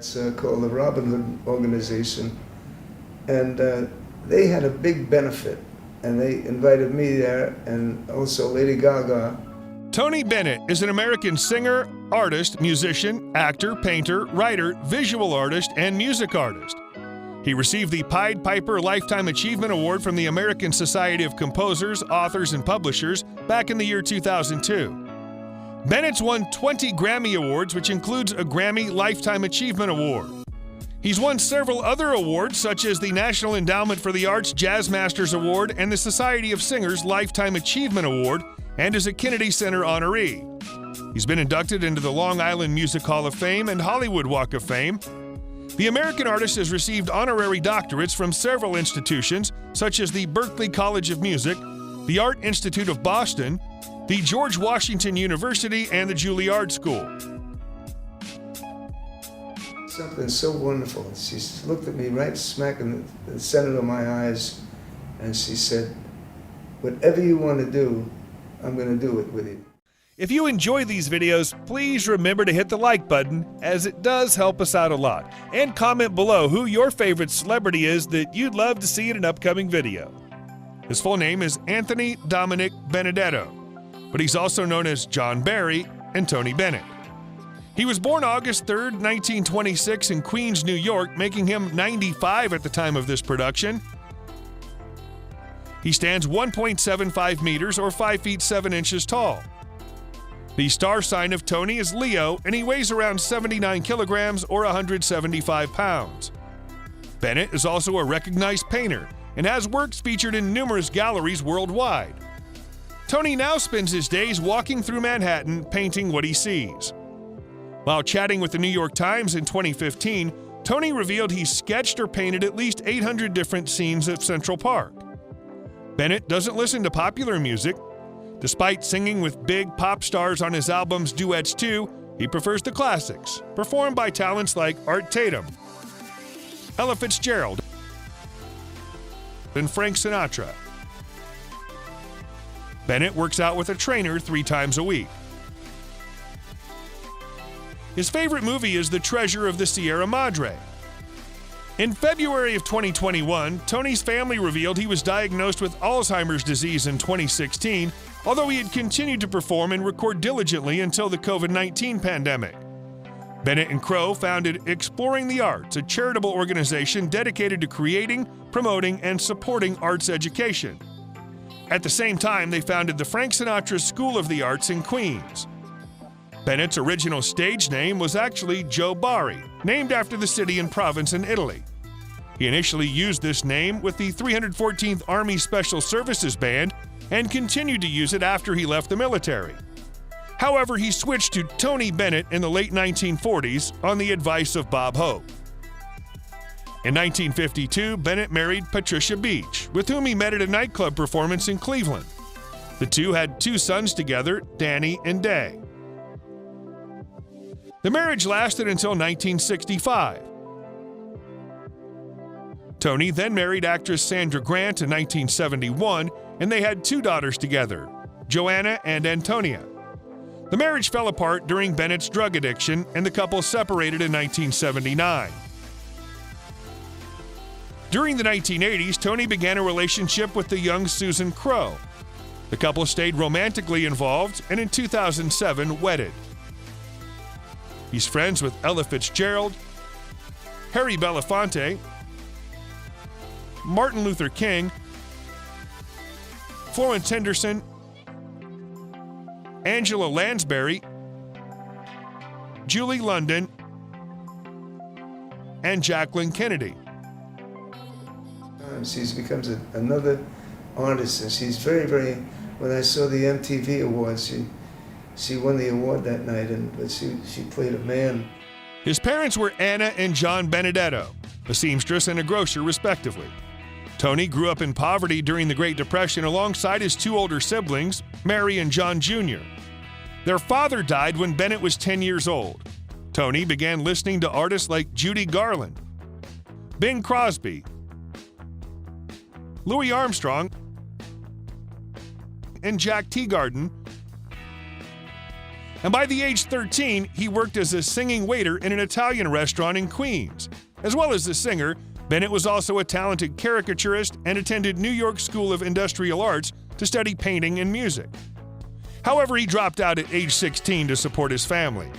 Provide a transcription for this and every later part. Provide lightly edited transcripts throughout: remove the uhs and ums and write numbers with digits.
It's called the Robin Hood Organization. And they had a big benefit, and they invited me there, and also Lady Gaga. Tony Bennett is an American singer, artist, musician, actor, painter, writer, visual artist, and music artist. He received the Pied Piper Lifetime Achievement Award from the American Society of Composers, Authors, and Publishers back in the year 2002. Bennett's won 20 Grammy Awards, which includes a Grammy Lifetime Achievement Award. He's won several other awards, such as the National Endowment for the Arts Jazz Masters Award and the Society of Singers Lifetime Achievement Award, and is a Kennedy Center honoree. He's been inducted into the Long Island Music Hall of Fame and Hollywood Walk of Fame. The American artist has received honorary doctorates from several institutions, such as the Berklee College of Music, the Art Institute of Boston, the George Washington University, and the Juilliard School. Something so wonderful. She looked at me right smack in the center of my eyes, and she said, "Whatever you want to do, I'm going to do it with you." If you enjoy these videos, please remember to hit the like button, as it does help us out a lot. And comment below who your favorite celebrity is that you'd love to see in an upcoming video. His full name is Anthony Dominic Benedetto, but he's also known as John Barry and Tony Bennett. He was born August 3rd, 1926 in Queens, New York, making him 95 at the time of this production. He stands 1.75 meters or 5 feet 7 inches tall. The star sign of Tony is Leo, and he weighs around 79 kilograms or 175 pounds. Bennett is also a recognized painter and has works featured in numerous galleries worldwide. Tony now spends his days walking through Manhattan painting what he sees. While chatting with the New York Times in 2015, Tony revealed he sketched or painted at least 800 different scenes at Central Park. Bennett doesn't listen to popular music. Despite singing with big pop stars on his albums Duets 2, he prefers the classics, performed by talents like Art Tatum, Ella Fitzgerald, and Frank Sinatra. Bennett works out with a trainer 3 times a week. His favorite movie is The Treasure of the Sierra Madre. In February of 2021, Tony's family revealed he was diagnosed with Alzheimer's disease in 2016, although he had continued to perform and record diligently until the COVID-19 pandemic. Bennett and Crow founded Exploring the Arts, a charitable organization dedicated to creating, promoting, and supporting arts education. At the same time, they founded the Frank Sinatra School of the Arts in Queens. Bennett's original stage name was actually Joe Bari, named after the city and province in Italy. He initially used this name with the 314th Army Special Services Band and continued to use it after he left the military. However, he switched to Tony Bennett in the late 1940s on the advice of Bob Hope. In 1952, Bennett married Patricia Beach, with whom he met at a nightclub performance in Cleveland. The two had 2 sons together, Danny and Day. The marriage lasted until 1965. Tony then married actress Sandra Grant in 1971, and they had 2 daughters together, Joanna and Antonia. The marriage fell apart during Bennett's drug addiction, and the couple separated in 1979. During the 1980s, Tony began a relationship with the young Susan Crow. The couple stayed romantically involved and in 2007 wedded. He's friends with Ella Fitzgerald, Harry Belafonte, Martin Luther King, Florence Henderson, Angela Lansbury, Julie London, and Jacqueline Kennedy. She becomes another artist, and she's very, when I saw the MTV Awards, she won the award that night, but she played a man. His parents were Anna and John Benedetto, a seamstress and a grocer respectively. Tony grew up in poverty during the Great Depression alongside his 2 older siblings, Mary and John Jr. Their father died when Bennett was 10 years old. Tony began listening to artists like Judy Garland, Bing Crosby, Louis Armstrong, and Jack Teagarden. And by the age 13, he worked as a singing waiter in an Italian restaurant in Queens. As well as a singer, Bennett was also a talented caricaturist and attended New York School of Industrial Arts to study painting and music. However, he dropped out at age 16 to support his family.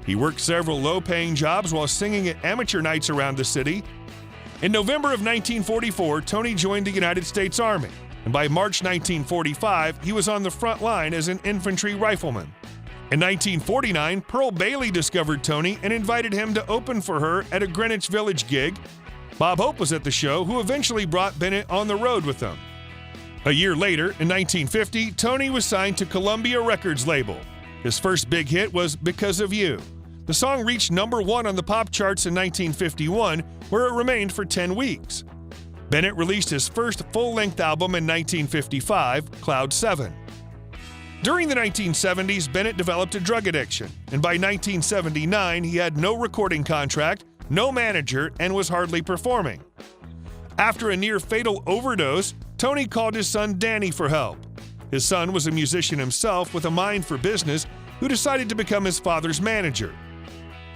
He worked several low-paying jobs while singing at amateur nights around the city. In November of 1944, Tony joined the United States Army, and by March 1945, he was on the front line as an infantry rifleman. In 1949, Pearl Bailey discovered Tony and invited him to open for her at a Greenwich Village gig. Bob Hope was at the show, who eventually brought Bennett on the road with them. A year later, in 1950, Tony was signed to Columbia Records label. His first big hit was Because of You. The song reached #1 on the pop charts in 1951, where it remained for 10 weeks. Bennett released his first full-length album in 1955, Cloud 7. During the 1970s, Bennett developed a drug addiction, and by 1979, he had no recording contract, no manager, and was hardly performing. After a near-fatal overdose, Tony called his son Danny for help. His son was a musician himself with a mind for business who decided to become his father's manager.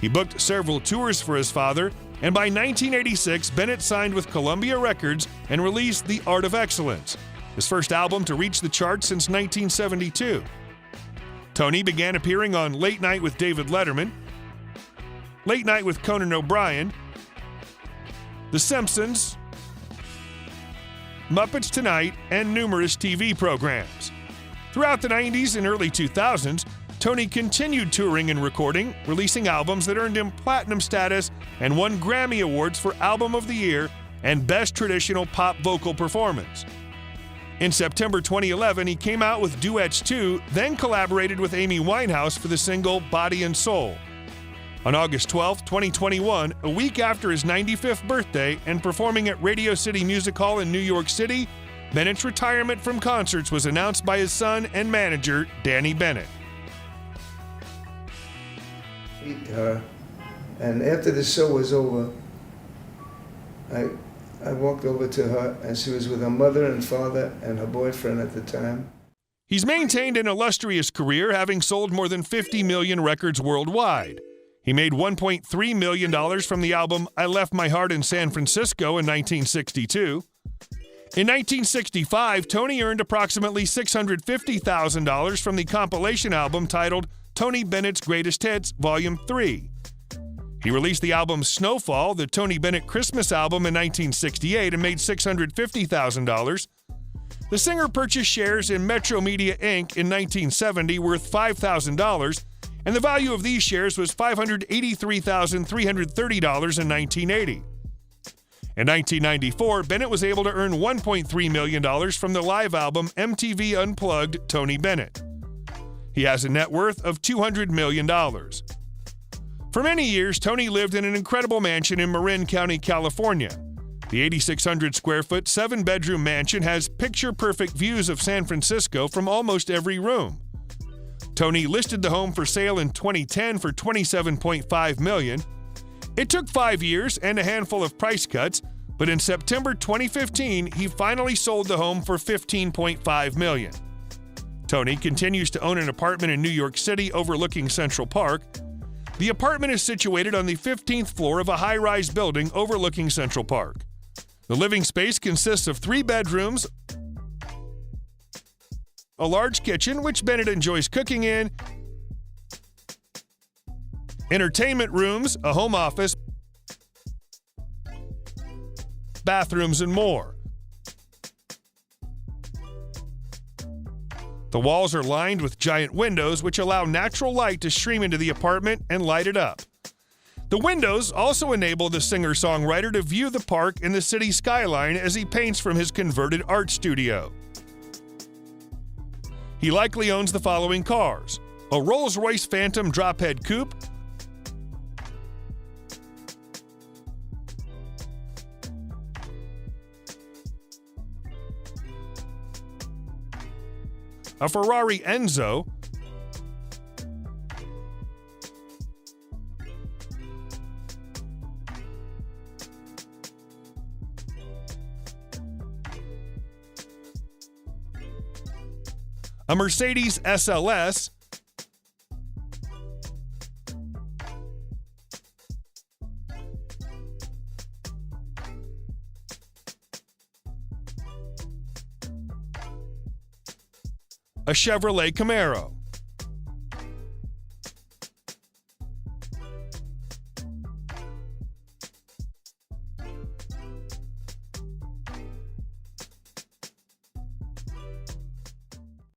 He booked several tours for his father, and by 1986, Bennett signed with Columbia Records and released The Art of Excellence, his first album to reach the charts since 1972. Tony began appearing on Late Night with David Letterman, Late Night with Conan O'Brien, The Simpsons, Muppets Tonight, and numerous TV programs. Throughout the 90s and early 2000s, Tony continued touring and recording, releasing albums that earned him platinum status and won Grammy Awards for Album of the Year and Best Traditional Pop Vocal Performance. In September 2011, he came out with Duets 2, then collaborated with Amy Winehouse for the single Body and Soul. On August 12, 2021, a week after his 95th birthday and performing at Radio City Music Hall in New York City, Bennett's retirement from concerts was announced by his son and manager, Danny Bennett. Meet her, and after the show was over, I walked over to her, and she was with her mother and father and her boyfriend at the time. He's maintained an illustrious career, having sold more than 50 million records worldwide. He made $1.3 million from the album I Left My Heart in San Francisco in 1962. In 1965, Tony earned approximately $650,000 from the compilation album titled Tony Bennett's Greatest Hits, Volume 3. He released the album Snowfall, the Tony Bennett Christmas album, in 1968 and made $650,000. The singer purchased shares in Metro Media Inc. in 1970 worth $5,000, and the value of these shares was $583,330 in 1980. In 1994, Bennett was able to earn $1.3 million from the live album MTV Unplugged Tony Bennett. He has a net worth of $200 million. For many years, Tony lived in an incredible mansion in Marin County, California. The 8,600 square foot, 7-bedroom mansion has picture-perfect views of San Francisco from almost every room. Tony listed the home for sale in 2010 for $27.5 million. It took 5 years and a handful of price cuts, but in September 2015, he finally sold the home for $15.5 million. Tony continues to own an apartment in New York City overlooking Central Park. The apartment is situated on the 15th floor of a high-rise building overlooking Central Park. The living space consists of 3 bedrooms, a large kitchen, which Bennett enjoys cooking in, entertainment rooms, a home office, bathrooms, and more. The walls are lined with giant windows which allow natural light to stream into the apartment and light it up. The windows also enable the singer-songwriter to view the park and the city skyline as he paints from his converted art studio. He likely owns the following cars: a Rolls-Royce Phantom drop-head coupe, a Ferrari Enzo, a Mercedes SLS, a Chevrolet Camaro,